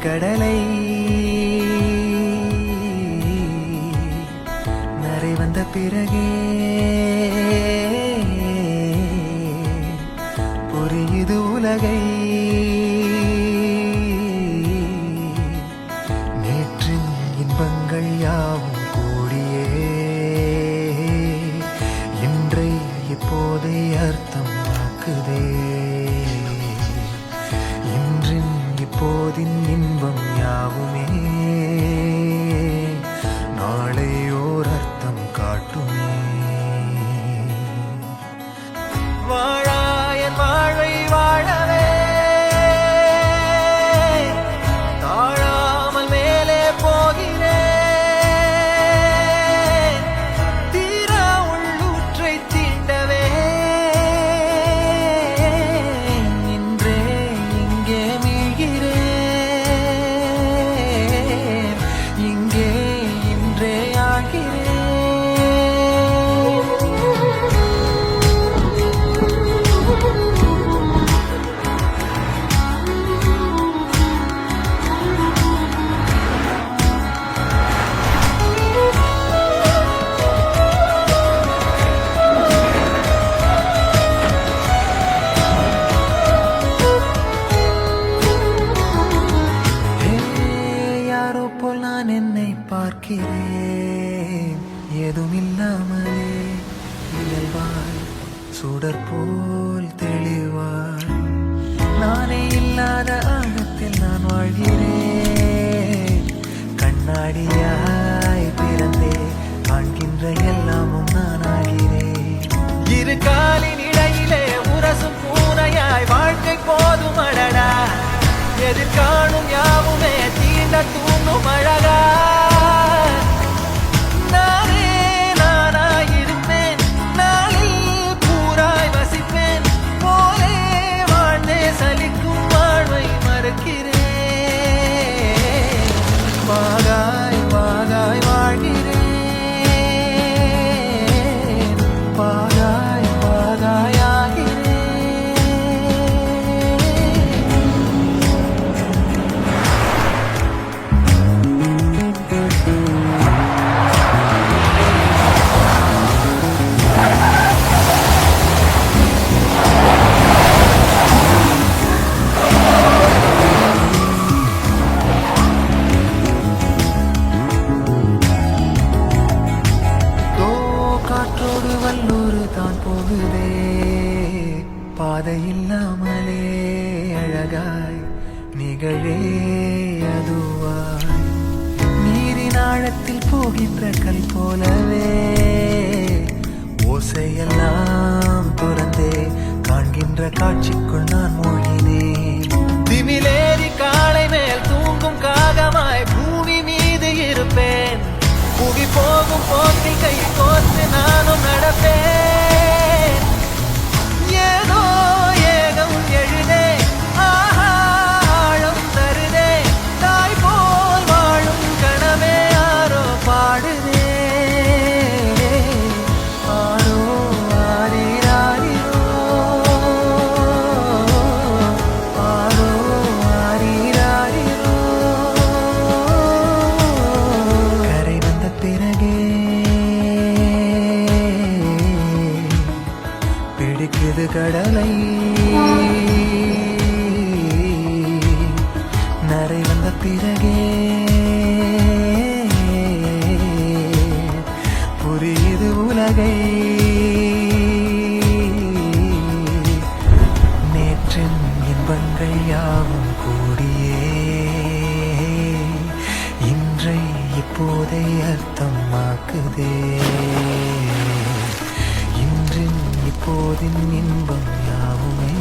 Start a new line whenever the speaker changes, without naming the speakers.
கடலை நரை வந்த பிறகே புரியுது உலகை. நேற்றின் இன்பங்கள் யாவும் கூடியே இன்றை இப்போதை அர்த்தம் ஆக்குதே. இன்றின் இப்போதின் இன்பம் யாவுமே நாளை ஓர் அர்த்தம் காட்டுமே. வாழாயன் வாழ்வை வாழவே தாழாமல் மேலே போகிறேன். தீரா உள்ளூற்றை தீண்டவே இன்றே இங்கே மீழ்கிறேன். இங்கே இன்றே ஆகிறேன். யாரோ போல் நான் என்னை பார்க்கிறேன். ஏதுமில்லாமலே இயல்பாய் சுடர் போல் தெளிவாய் நானே இல்லாத ஆழத்தில் நான் வாழ்கிறேன். கண்ணாடியாய் பிறந்தே காண்கின்ற எல்லாமும் நான் ஆகிறேன். இரு காலின் இடையிலே உரசும் பூனையாய் வாழ்க்கை போதும் அடடா. எதிர்காணும் யாவுமே தீண்ட தூண்டும் அழகா. நானே நானாயிருப்பேன். நாளில் பூராய் வசிப்பேன். போலே வாழ்ந்தே சலிக்கும் வாழ்வை மறுக்கிறேன். வாகாய் வாகாய் வாழ்கிறேன். வாகாய் வாகாய் ஆகிறேன். காற்றோடு வல்லூர் தான் போகுதே. பாதை இல்லாமலே அழகாய் நிகழே அதுவாய் நீரின் ஆழத்தில் போகின்ற கல் போலவே ஓசையெல்லாம் துறந்தே காண்கின்ற காட்சிக்குள் நான் மூழ்கினேன். திமிலேறி காலை மேல் தூங்கும் காகமாய் பூமி மீது இருப்பேன். புவி போகும் போக்கில் கை கோர்த்து நானும் நடப்பேன். ஏதோ ஏகம் எழுதே ஆஹா ஆழம் தருதே. தாய் போல் வாழும் கனவே யாரோ பாடுதே. ஆரோ ஆரீராரீரோ ஆரோ ஆரீராரீரோ. கரை வந்த பிறகே பிடிக்குது கடலை. நரை வந்த பிறகே புரியுது உலகை. நேற்றின் இன்பங்கள் யாவும் கூடியே இன்றை இப்போதை அர்த்தமாக்குதே. இன்றின் இப்போதின் இன்பம் யாவுமே